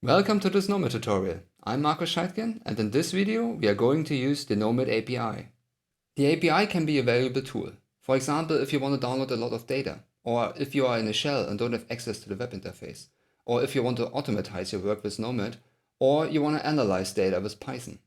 Welcome to this NOMAD tutorial. I'm Markus Scheidgen, and in this video we are going to use the NOMAD API. The API can be a valuable tool. For example, if you want to download a lot of data, or if you are in a shell and don't have access to the web interface, or if you want to automatize your work with NOMAD, or you want to analyze data with Python.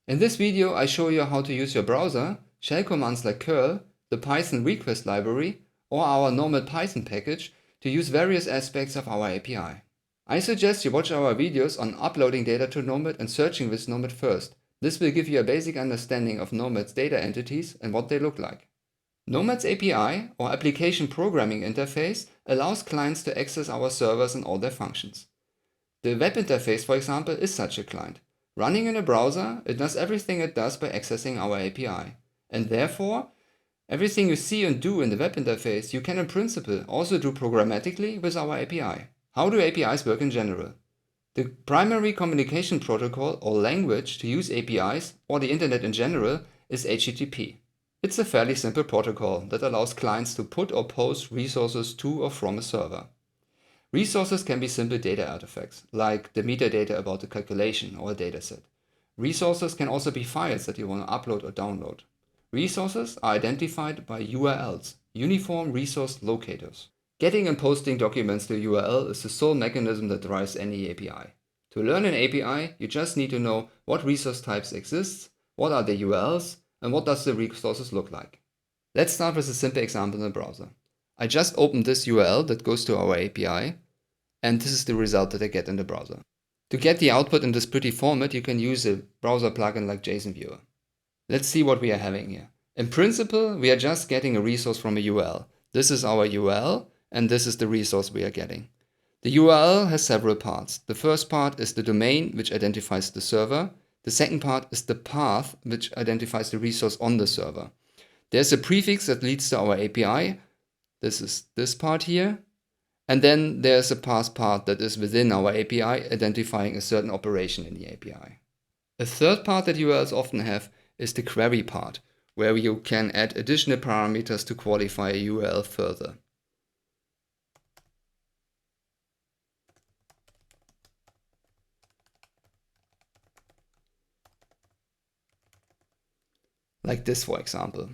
In this video I show you how to use your browser, shell commands like curl, the Python request library, or our NOMAD Python package to use various aspects of our API. I suggest you watch our videos on uploading data to NOMAD and searching with NOMAD first. This will give you a basic understanding of NOMAD's data entities and what they look like. NOMAD's API, or Application Programming Interface, allows clients to access our servers and all their functions. The web interface, for example, is such a client. Running in a browser, it does everything it does by accessing our API. And therefore, everything you see and do in the web interface, you can in principle also do programmatically with our API. How do APIs work in general? The primary communication protocol or language to use APIs or the internet in general is HTTP. It's a fairly simple protocol that allows clients to put or post resources to or from a server. Resources can be simple data artifacts, like the metadata about the calculation or a dataset. Resources can also be files that you want to upload or download. Resources are identified by URLs, Uniform Resource Locators. Getting and posting documents to a URL is the sole mechanism that drives any API. To learn an API, you just need to know what resource types exist, what are the URLs, and what does the resources look like. Let's start with a simple example in the browser. I just opened this URL that goes to our API, and this is the result that I get in the browser. To get the output in this pretty format, you can use a browser plugin like JSON Viewer. Let's see what we are having here. In principle, we are just getting a resource from a URL. This is our URL, and this is the resource we are getting. The URL has several parts. The first part is the domain, which identifies the server. The second part is the path, which identifies the resource on the server. There's a prefix that leads to our API. This is this part here. And then there's a path part that is within our API, identifying a certain operation in the API. A third part that URLs often have is the query part, where you can add additional parameters to qualify a URL further. Like this, for example.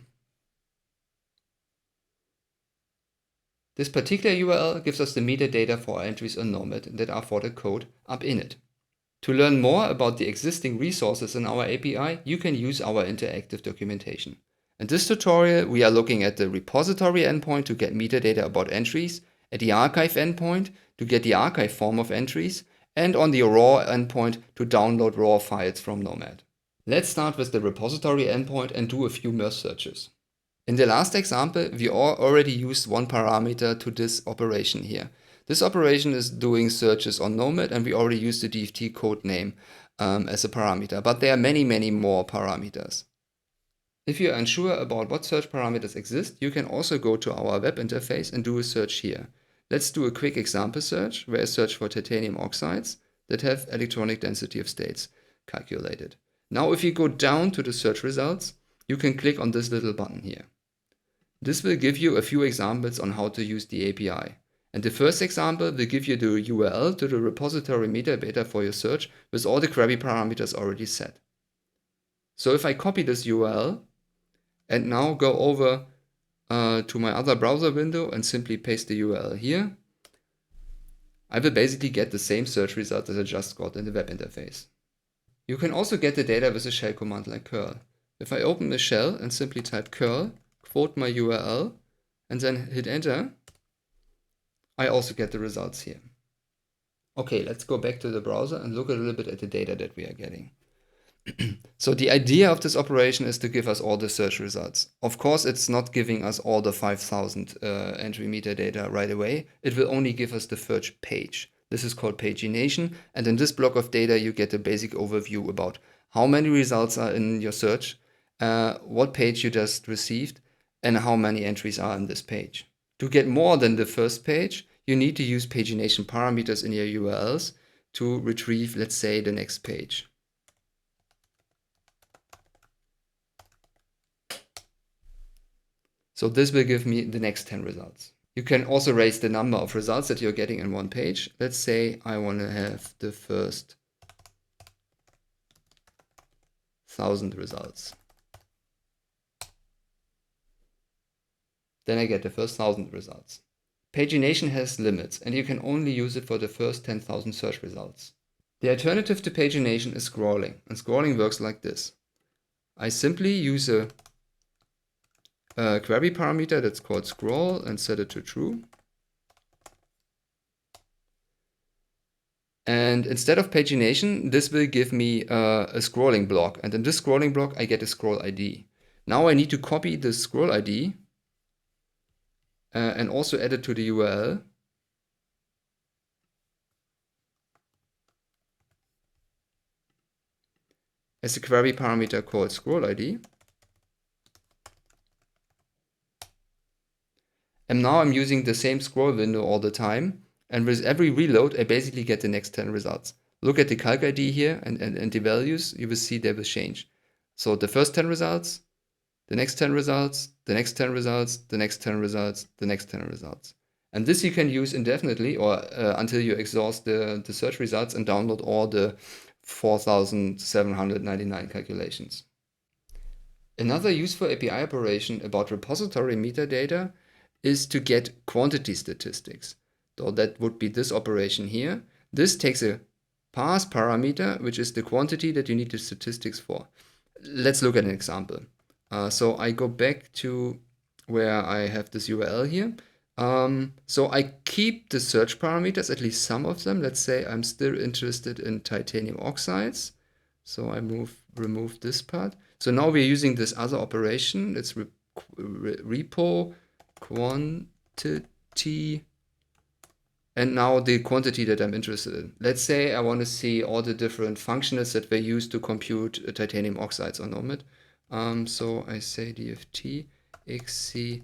This particular URL gives us the metadata for our entries on NOMAD that are for the code up in it. To learn more about the existing resources in our API, you can use our interactive documentation. In this tutorial, we are looking at the repository endpoint to get metadata about entries, at the archive endpoint to get the archive form of entries, and on the raw endpoint to download raw files from NOMAD. Let's start with the repository endpoint and do a few merge searches. In the last example, we already used one parameter to this operation here. This operation is doing searches on NOMAD, and we already used the DFT code name as a parameter, but there are many more parameters. If you're unsure about what search parameters exist, you can also go to our web interface and do a search here. Let's do a quick example search where I search for titanium oxides that have electronic density of states calculated. Now if you go down to the search results, you can click on this little button here. This will give you a few examples on how to use the API. And the first example will give you the URL to the repository metadata for your search with all the query parameters already set. So if I copy this URL and now go over to my other browser window and simply paste the URL here, I will basically get the same search result that I just got in the web interface. You can also get the data with a shell command like curl. If I open the shell and simply type curl, quote my URL, and then hit enter, I also get the results here. Okay, let's go back to the browser and look a little bit at the data that we are getting. So the idea of this operation is to give us all the search results. Of course, it's not giving us all the 5,000 entry metadata right away. It will only give us the first page. This is called pagination, and in this block of data you get a basic overview about how many results are in your search, what page you just received, and how many entries are in this page. To get more than the first page, you need to use pagination parameters in your URLs to retrieve, let's say, the next page. So this will give me the next 10 results. You can also raise the number of results that you're getting in one page. Let's say I want to have the first 1,000 results. Then I get the first 1,000 results. Pagination has limits, and you can only use it for the first 10,000 search results. The alternative to pagination is scrolling, and scrolling works like this. I simply use a query parameter that's called scroll and set it to true. And instead of pagination, this will give me a scrolling block. And in this scrolling block, I get a scroll ID. Now I need to copy the scroll ID and also add it to the URL. As a query parameter called scroll ID. And now I'm using the same scroll window all the time. And with every reload, I basically get the next 10 results. Look at the calc ID here and the values, you will see they will change. So the first 10 results, the next 10 results, the next 10 results, the next 10 results, the next 10 results. And this you can use indefinitely or until you exhaust the search results and download all the 4,799 calculations. Another useful API operation about repository metadata is to get quantity statistics. So that would be this operation here. This takes a parse parameter, which is the quantity that you need the statistics for. Let's look at an example. So I go back to where I have this URL here. So I keep the search parameters, at least some of them. Let's say I'm still interested in titanium oxides. So I remove this part. So now we're using this other operation. It's repo quantity. And now the quantity that I'm interested in. Let's say I want to see all the different functionals that were used to compute titanium oxides on NOMAD. So I say dft xc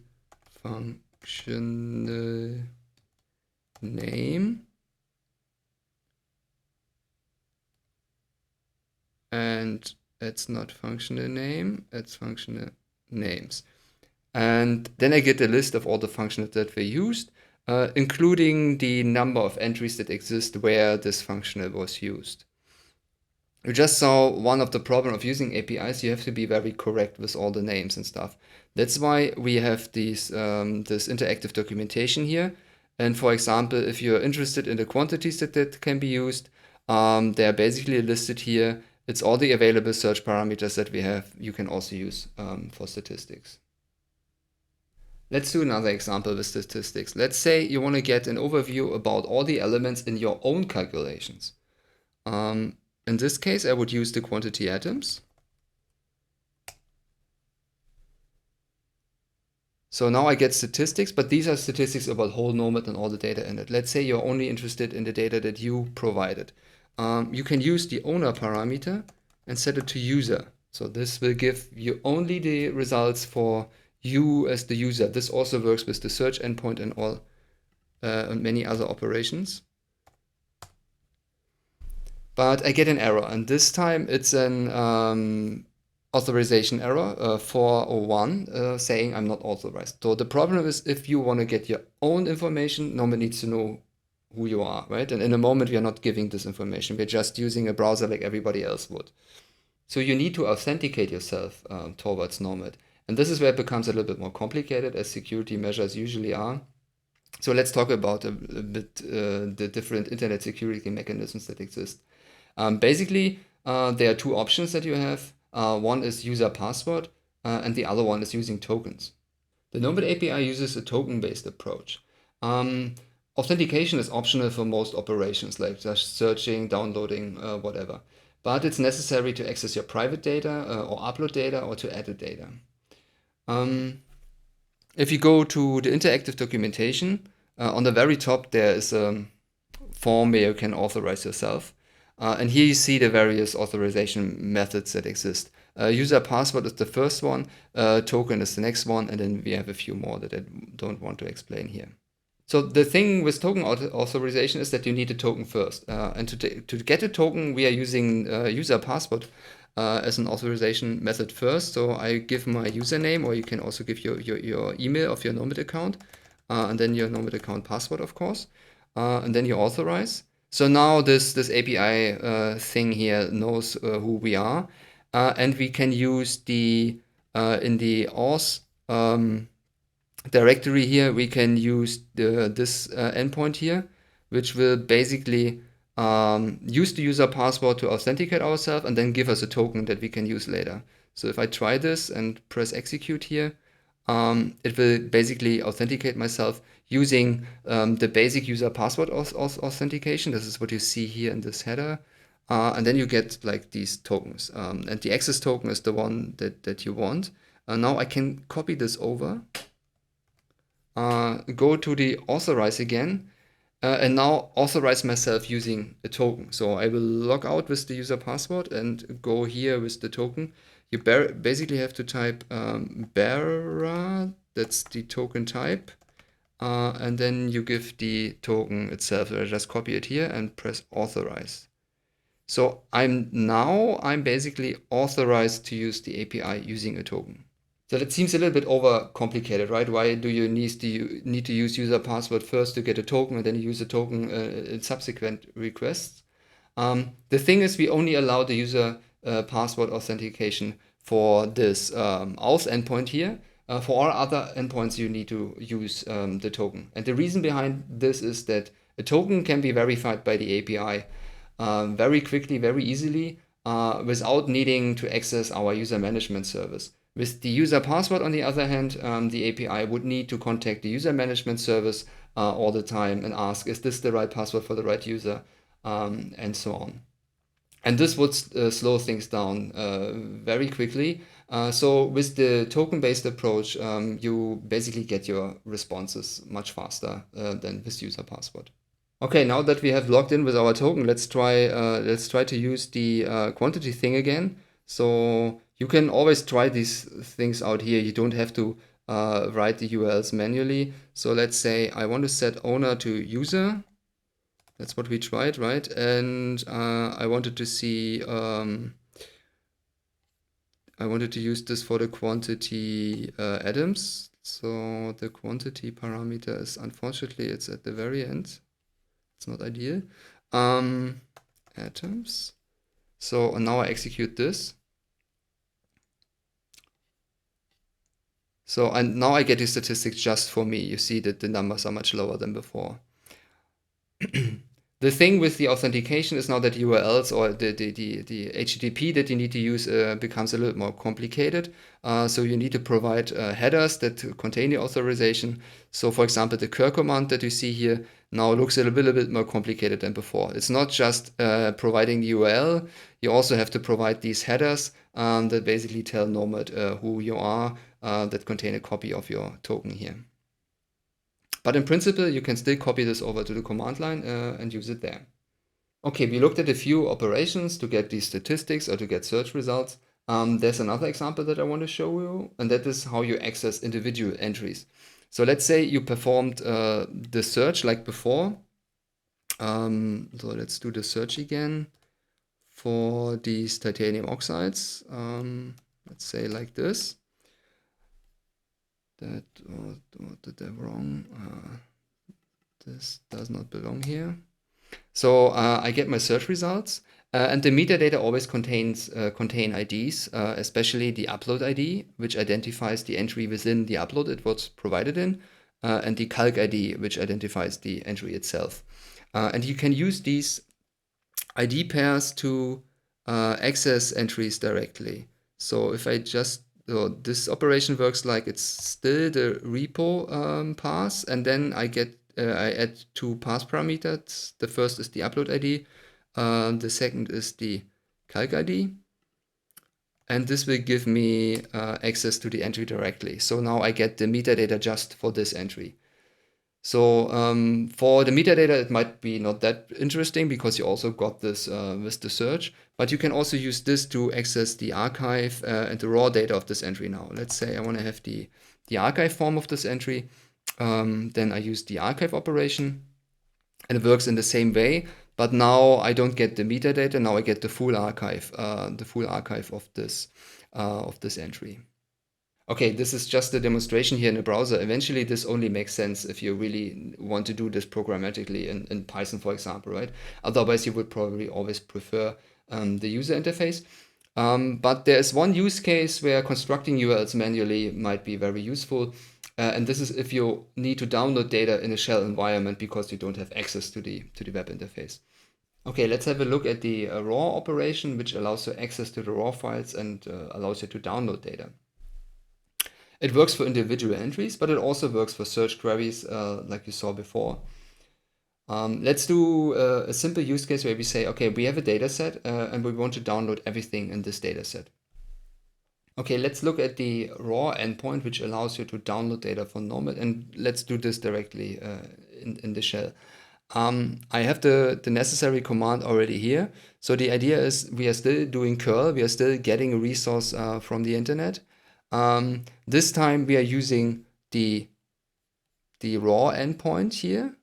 functional name. And it's not functional name, it's functional names. And then I get a list of all the functionals that were used, including the number of entries that exist where this functional was used. You just saw one of the problems of using APIs. You have to be very correct with all the names and stuff. That's why we have these, this interactive documentation here. And for example, if you're interested in the quantities that can be used, they're basically listed here. It's all the available search parameters that we have. You can also use for statistics. Let's do another example with statistics. Let's say you want to get an overview about all the elements in your own calculations. In this case, I would use the quantity atoms. So now I get statistics, but these are statistics about whole NOMAD and all the data in it. Let's say you're only interested in the data that you provided. You can use the owner parameter and set it to user. So this will give you only the results for you as the user. This also works with the search endpoint and all and many other operations. But I get an error, and this time it's an authorization error 401 saying I'm not authorized. So the problem is if you want to get your own information, NOMAD needs to know who you are, right? And in a moment, we are not giving this information. We're just using a browser like everybody else would. So you need to authenticate yourself towards NOMAD. And this is where it becomes a little bit more complicated, as security measures usually are. So let's talk about a bit the different internet security mechanisms that exist. Basically, there are two options that you have. One is user password, and the other one is using tokens. The NOMAD API uses a token-based approach. Authentication is optional for most operations, like just searching, downloading, whatever. But it's necessary to access your private data or upload data or to edit data. If you go to the interactive documentation, on the very top there is a form where you can authorize yourself. And here you see the various authorization methods that exist. User password is the first one, token is the next one, and then we have a few more that I don't want to explain here. So the thing with token authorization is that you need a token first. And to get a token, we are using user password as an authorization method first. So I give my username, or you can also give your email of your NOMAD account. and then your Nomad account password, of course, and then you authorize. So now this API thing here knows who we are, and we can use the in the auth directory here, we can use this endpoint here, which will basically use the user password to authenticate ourselves and then give us a token that we can use later. So if I try this and press execute here, it will basically authenticate myself using the basic user password authentication. This is what you see here in this header. And then you get like these tokens. And the access token is the one that you want. Now I can copy this over, go to the authorize again, and now authorize myself using a token. So I will log out with the user password and go here with the token. You basically have to type bearer, that's the token type, and then you give the token itself. So I just copy it here and press authorize. So I'm basically authorized to use the API using a token. So that seems a little bit overcomplicated, right? Why do you need to use user password first to get a token and then you use a token in subsequent requests? The thing is, we only allow the user password authentication for this auth endpoint here. For all other endpoints, you need to use the token. And the reason behind this is that a token can be verified by the API very quickly, very easily, without needing to access our user management service. With the user password, on the other hand, the API would need to contact the user management service all the time and ask, is this the right password for the right user, and so on. And this would slow things down very quickly. So with the token-based approach, you basically get your responses much faster than with user password. Okay, now that we have logged in with our token, let's try to use the quantity thing again. So you can always try these things out here. You don't have to write the URLs manually. So let's say I want to set owner to user. That's what we tried, right? And I wanted to see, I wanted to use this for the quantity atoms. So the quantity parameter is, unfortunately, it's at the very end. It's not ideal. Atoms. So now I execute this. So and now I get the statistics just for me. You see that the numbers are much lower than before. The thing with the authentication is now that URLs or the HTTP that you need to use becomes a little more complicated. So you need to provide headers that contain the authorization. So for example, the cur command that you see here now looks a little bit more complicated than before. It's not just providing the URL. You also have to provide these headers that basically tell Nomad who you are, that contain a copy of your token here. But in principle, you can still copy this over to the command line and use it there. Okay, we looked at a few operations to get these statistics or to get search results. There's another example that I want to show you, and that is how you access individual entries. So let's say you performed the search like before. So let's do the search again for these titanium oxides. Let's say like this. That what did I wrong? This does not belong here. So I get my search results, and the metadata always contain IDs, especially the upload ID, which identifies the entry within the upload it was provided in, and the calc ID, which identifies the entry itself. And you can use these ID pairs to access entries directly. So if I just so this operation works like it's still the repo path, and then I add two path parameters. The first is the upload ID, the second is the calc ID, and this will give me access to the entry directly. So now I get the metadata just for this entry. So for the metadata, it might be not that interesting because you also got this with the search, but you can also use this to access the archive and the raw data of this entry now. Let's say I want to have the archive form of this entry. Then I use the archive operation, and it works in the same way, but now I don't get the metadata. Now I get the full archive of this entry. Okay, this is just a demonstration here in the browser. Eventually, this only makes sense if you really want to do this programmatically in Python, for example, right? Otherwise, you would probably always prefer the user interface. But there's one use case where constructing URLs manually might be very useful. And this is if you need to download data in a shell environment because you don't have access to the web interface. Okay, let's have a look at the raw operation, which allows you access to the raw files and allows you to download data. It works for individual entries, but it also works for search queries like you saw before. Let's do a simple use case where we say, okay, we have a data set and we want to download everything in this data set. Okay, let's look at the raw endpoint, which allows you to download data from NOMAD, and let's do this directly in the shell. I have the necessary command already here. So the idea is we are still doing curl, we are still getting a resource from the internet. This time we are using the raw endpoint here.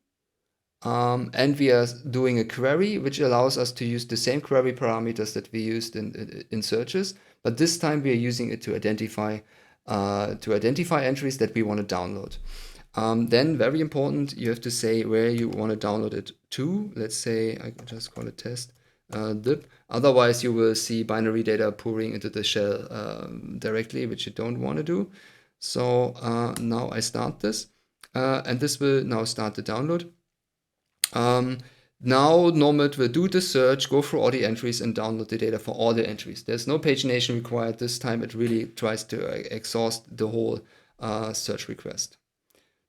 And we are doing a query, which allows us to use the same query parameters that we used in searches. But this time we are using it to identify entries that we want to download. Then very important, you have to say where you want to download it to. Let's say I can just call it test dip. Otherwise, you will see binary data pouring into the shell directly, which you don't want to do. So now I start this, and this will now start the download. Now NOMAD will do the search, go through all the entries and download the data for all the entries. There's no pagination required this time. It really tries to exhaust the whole search request.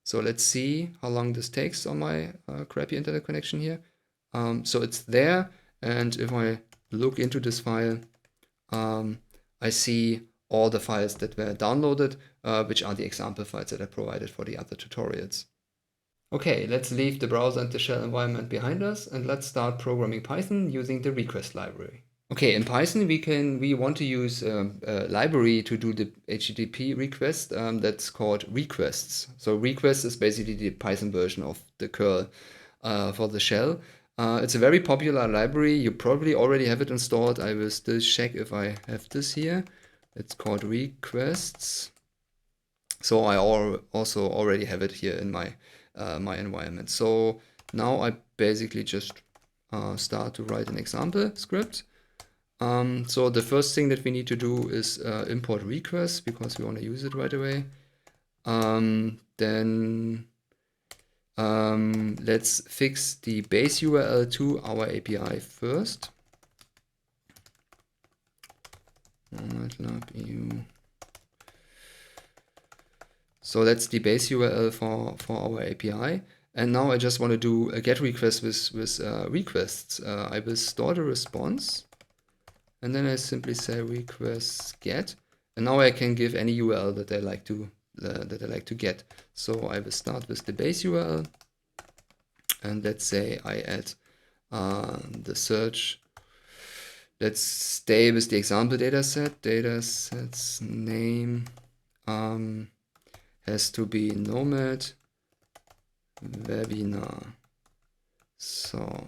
So let's see how long this takes on my crappy internet connection here. So it's there, and if I look into this file, I see all the files that were downloaded, which are the example files that I provided for the other tutorials. Okay, let's leave the browser and the shell environment behind us, and let's start programming Python using the request library. Okay, in Python we want to use a library to do the HTTP request that's called requests. So requests is basically the Python version of the curl for the shell. It's a very popular library. You probably already have it installed. I will still check if I have this here. It's called requests. So I also already have it here in my my environment. So now I basically just start to write an example script. So the first thing that we need to do is import requests because we want to use it right away. Then let's fix the base URL to our API first. MATLAB.eu. So that's the base URL for our API. And now I just want to do a GET request with requests. I will store the response. And then I simply say request get. And now I can give any URL that I like to get. So I will start with the base URL. And let's say I add the search. Let's stay with the example dataset. Dataset's name has to be NOMAD webinar. So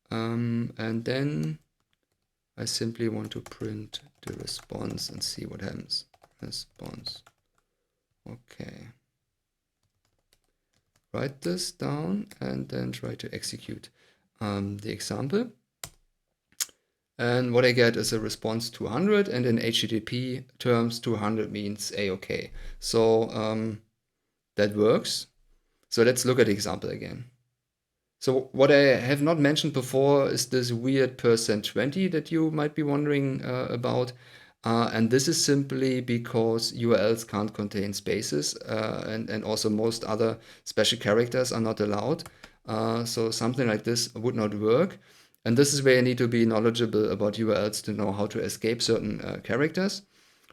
and then I simply want to print the response and see what happens. Response. Okay. Write this down and then try to execute the example. And what I get is a response 200, and in HTTP terms 200 means A-OK. So that works. So let's look at the example again. So what I have not mentioned before is this weird %20 that you might be wondering about. And this is simply because URLs can't contain spaces and also most other special characters are not allowed. So something like this would not work. And this is where you need to be knowledgeable about URLs to know how to escape certain characters.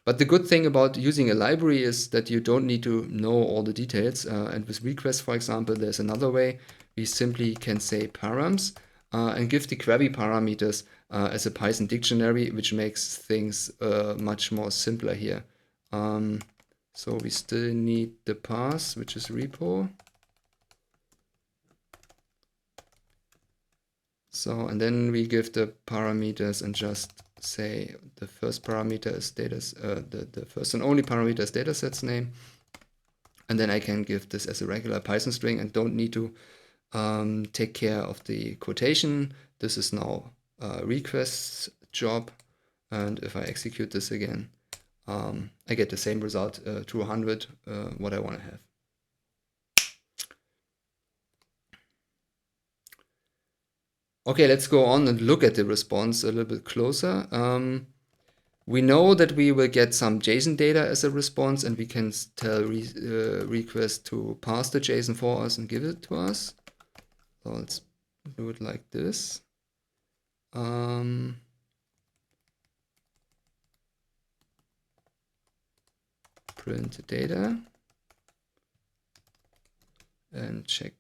But the good thing about using a library is that you don't need to know all the details. And with requests, for example, there's another way. We simply can say params and give the query parameters as a Python dictionary, which makes things much more simpler here. So we still need the path, which is repo. So, and then we give the parameters and just say the first parameter is the first and only parameter is dataset's name, and then I can give this as a regular Python string and don't need to take care of the quotation. This is now a request's job, and if I execute this again, I get the same result, to 100, what I want to have. Okay, let's go on and look at the response a little bit closer. We know that we will get some JSON data as a response, and we can tell request to pass the JSON for us and give it to us. So let's do it like this. Print data and check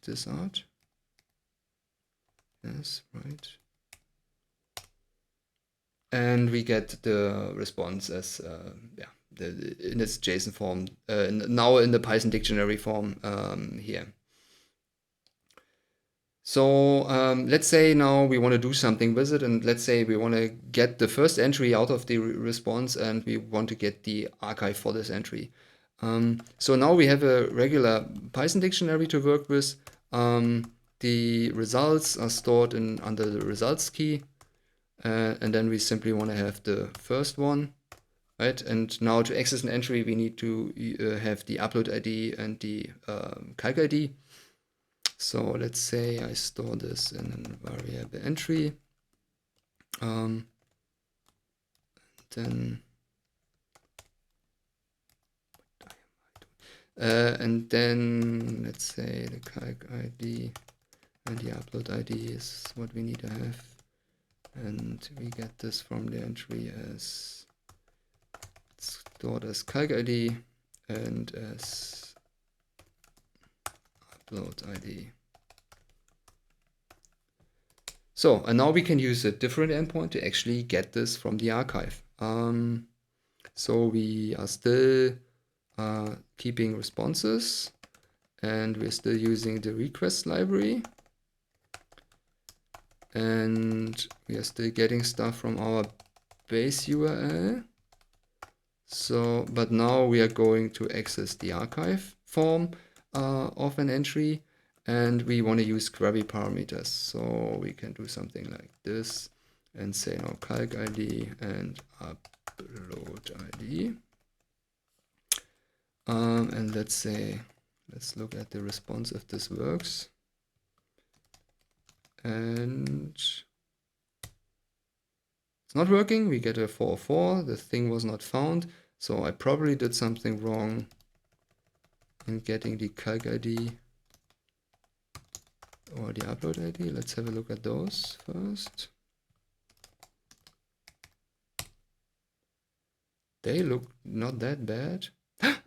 this out. Yes, right. And we get the response as in its JSON form, now in the Python dictionary form here. So let's say now we want to do something with it, and let's say we want to get the first entry out of the response, and we want to get the archive for this entry. So now we have a regular Python dictionary to work with. The results are stored under the results key, and then we simply want to have the first one, right? And now to access an entry, we need to have the upload ID and the calc ID. So let's say I store this in a variable entry. And then let's say the calc ID and the upload ID is what we need to have. And we get this from the entry as stored as calc ID and as upload ID. So, and now we can use a different endpoint to actually get this from the archive. So we are still keeping responses, and we're still using the request library, and we are still getting stuff from our base URL. So, but now we are going to access the archive form of an entry, and we want to use query parameters. So we can do something like this and say now calc ID and upload ID. And let's look at the response if this works. And it's not working. We get a 404. The thing was not found. So I probably did something wrong in getting the calc ID or the upload ID. Let's have a look at those first. They look not that bad.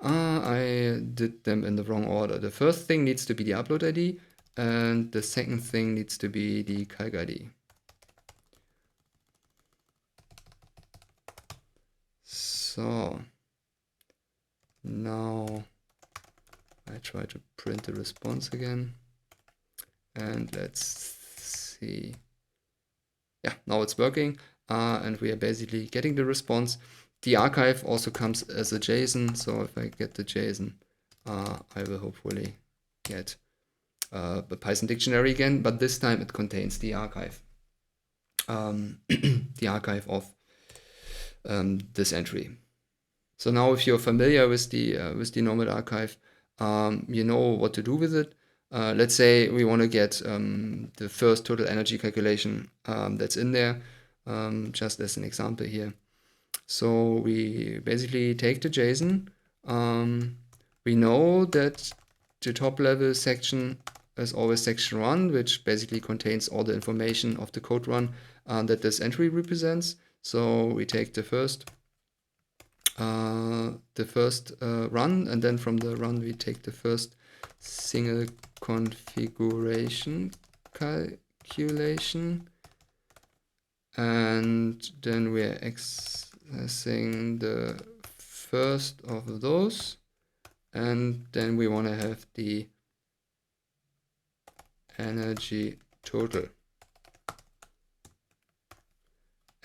I did them in the wrong order. The first thing needs to be the upload ID, and the second thing needs to be the calc ID. So now I try to print the response again, and let's see. Yeah, now it's working, and we are basically getting the response. The archive also comes as a JSON, so if I get the JSON, I will hopefully get the Python dictionary again, but this time it contains the archive, the archive of this entry. So now, if you're familiar with the NOMAD archive, you know what to do with it. Let's say we want to get the first total energy calculation that's in there, just as an example here. So we basically take the JSON. We know that the top level section is always section 1, which basically contains all the information of the code run that this entry represents. So we take the first run, and then from the run we take the first single configuration calculation, and then we're accessing the first of those, and then we want to have the energy total.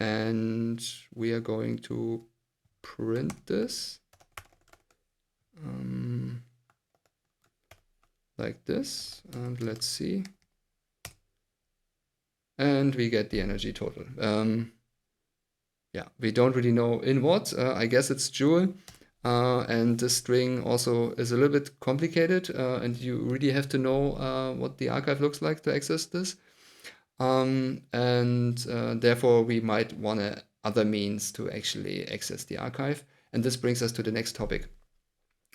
and we are going to print this like this, and let's see, and we get the energy total. Yeah, we don't really know in what. I guess it's Joule. And the string also is a little bit complicated, and you really have to know what the archive looks like to access this. Therefore, we might want other means to actually access the archive. And this brings us to the next topic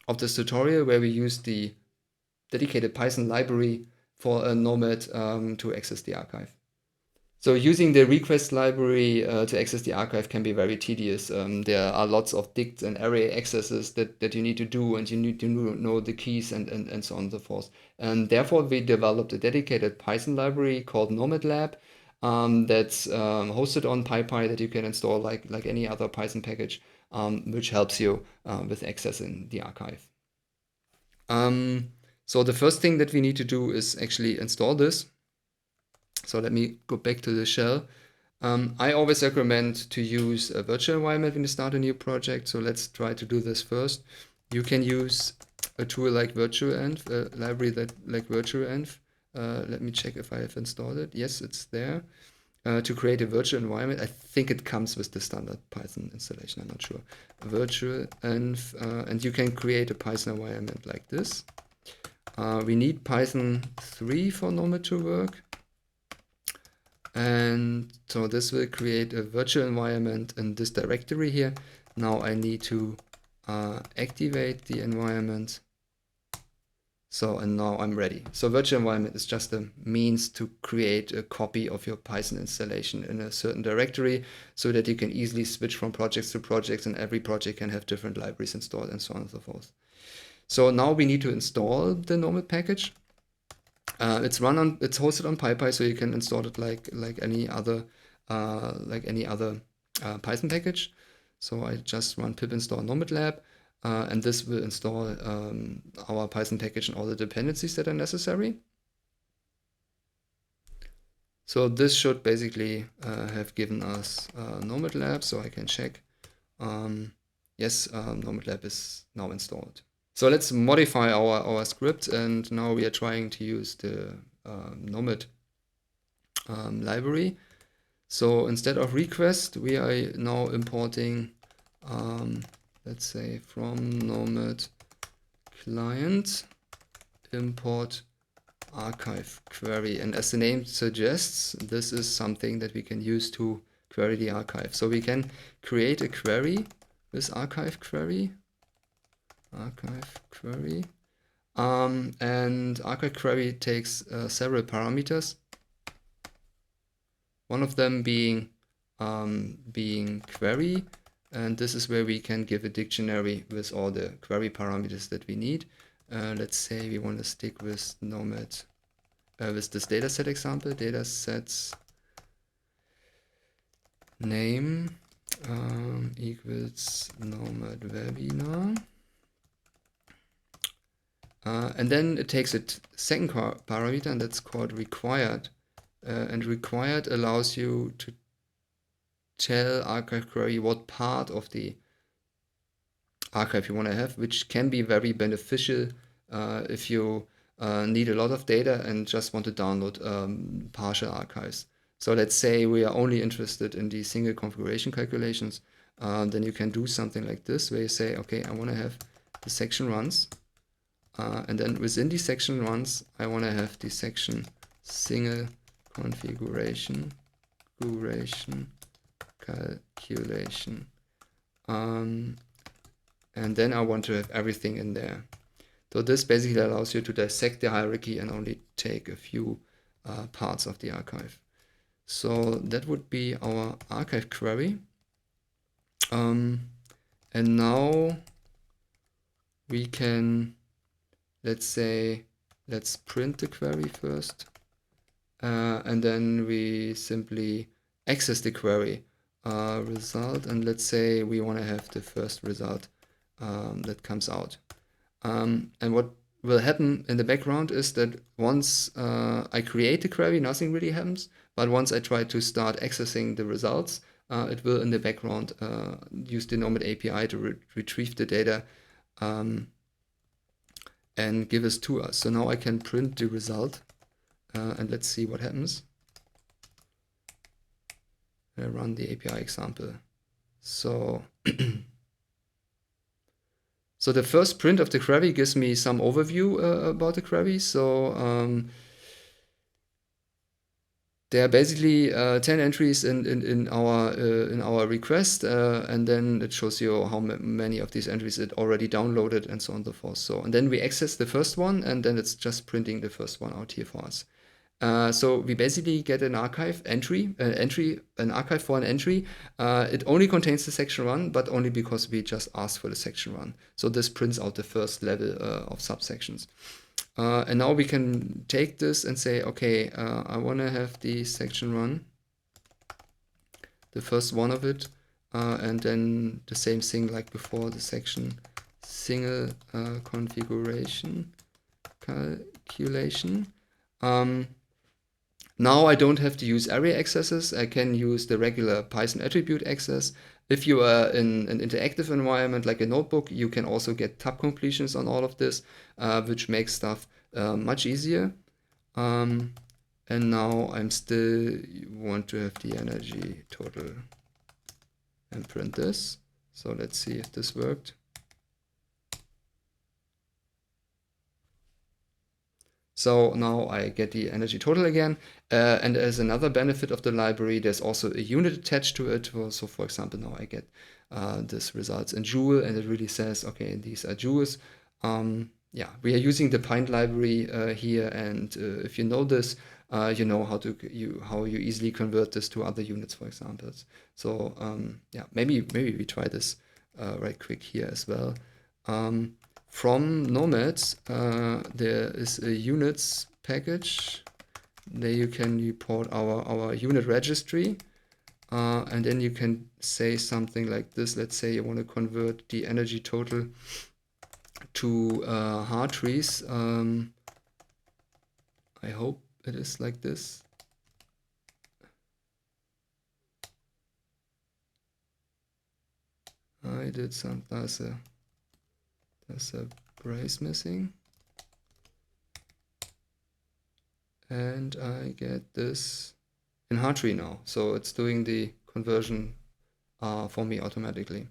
of this tutorial, where we use the dedicated Python library for a Nomad to access the archive. So using the request library to access the archive can be very tedious. There are lots of dict and array accesses that you need to do, and you need to know the keys and so on and so forth. And therefore, we developed a dedicated Python library called NOMAD Lab that's hosted on PyPy that you can install like any other Python package, which helps you with accessing the archive. So the first thing that we need to do is actually install this. So let me go back to the shell. I always recommend to use a virtual environment when you start a new project. So let's try to do this first. You can use a tool like virtualenv, a library like virtualenv. Let me check if I have installed it. Yes, it's there. To create a virtual environment. I think it comes with the standard Python installation. I'm not sure. Virtualenv, and you can create a Python environment like this. We need Python 3 for Nomad to work. And so this will create a virtual environment in this directory here. Now I need to activate the environment. So, and now I'm ready. So virtual environment is just a means to create a copy of your Python installation in a certain directory so that you can easily switch from projects to projects, and every project can have different libraries installed and so on and so forth. So now we need to install the Nomad package. It's hosted on PyPy, so you can install it like any other Python package. So I just run pip install nomad lab, and this will install our Python package and all the dependencies that are necessary. So this should basically have given us nomad lab, so I can check. Yes, nomad lab is now installed. So let's modify our script, and now we are trying to use the Nomad library. So instead of request, we are now importing, let's say, from Nomad client import archive query. And as the name suggests, this is something that we can use to query the archive. So we can create a query with archive query. And archive query takes several parameters. One of them being query, and this is where we can give a dictionary with all the query parameters that we need. Let's say we want to stick with Nomad, with this dataset example, datasets name equals Nomad webinar. And then it takes a second parameter, and that's called required. And required allows you to tell archive query what part of the archive you want to have, which can be very beneficial if you need a lot of data and just want to download partial archives. So let's say we are only interested in the single configuration calculations. Then you can do something like this, where you say, okay, I want to have the section runs. And then within the section runs, I want to have the section single configuration calculation. And then I want to have everything in there. So this basically allows you to dissect the hierarchy and only take a few parts of the archive. So that would be our archive query. And now we can, let's print the query first. And then we simply access the query result. And let's say we want to have the first result that comes out. And what will happen in the background is that once I create the query, nothing really happens. But once I try to start accessing the results, it will in the background use the NOMAD API to retrieve the data and give it to us. So now I can print the result and let's see what happens. I run the API example. So, so the first print of the query gives me some overview about the query. So there are basically 10 entries in our request, and then it shows you how many of these entries it already downloaded and so on and so forth. So, and then we access the first one, and then it's just printing the first one out here for us. So we basically get an archive entry, an archive for an entry. It only contains the section 1, but only because we just asked for the section 1. So this prints out the first level of subsections. And now we can take this and say, okay, I want to have the section 1, the first one of it, and then the same thing like before, the section single configuration calculation. Now I don't have to use array accesses. I can use the regular Python attribute access. If you are in an interactive environment like a notebook, you can also get tab completions on all of this, which makes stuff much easier. And now I'm still want to have the energy total and print this. So let's see if this worked. So now I get the energy total again. And as another benefit of the library, there's also a unit attached to it. So for example, now I get this results in Joule, and it really says, okay, these are Joules. Yeah, we are using the Pint library here, and if you know this, you know how you easily convert this to other units, for example. So yeah, maybe we try this right quick here as well. From Nomads, there is a units package. There you can report our unit registry. And then you can say something like this. Let's say you want to convert the energy total to Hartrees. I hope it is like this. I did some, there's a brace missing. And I get this in Hartree now. So it's doing the conversion for me automatically.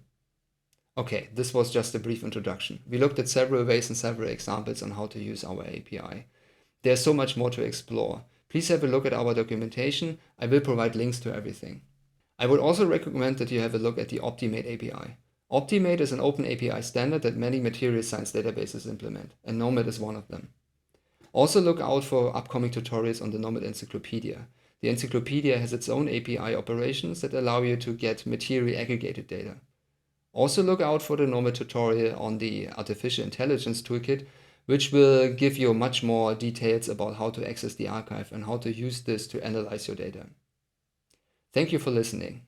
Okay, this was just a brief introduction. We looked at several ways and several examples on how to use our API. There's so much more to explore. Please have a look at our documentation. I will provide links to everything. I would also recommend that you have a look at the Optimate API. Optimate is an open API standard that many material science databases implement, and NOMAD is one of them. Also look out for upcoming tutorials on the NOMAD Encyclopedia. The encyclopedia has its own API operations that allow you to get material aggregated data. Also look out for the NOMAD tutorial on the Artificial Intelligence Toolkit, which will give you much more details about how to access the archive and how to use this to analyze your data. Thank you for listening.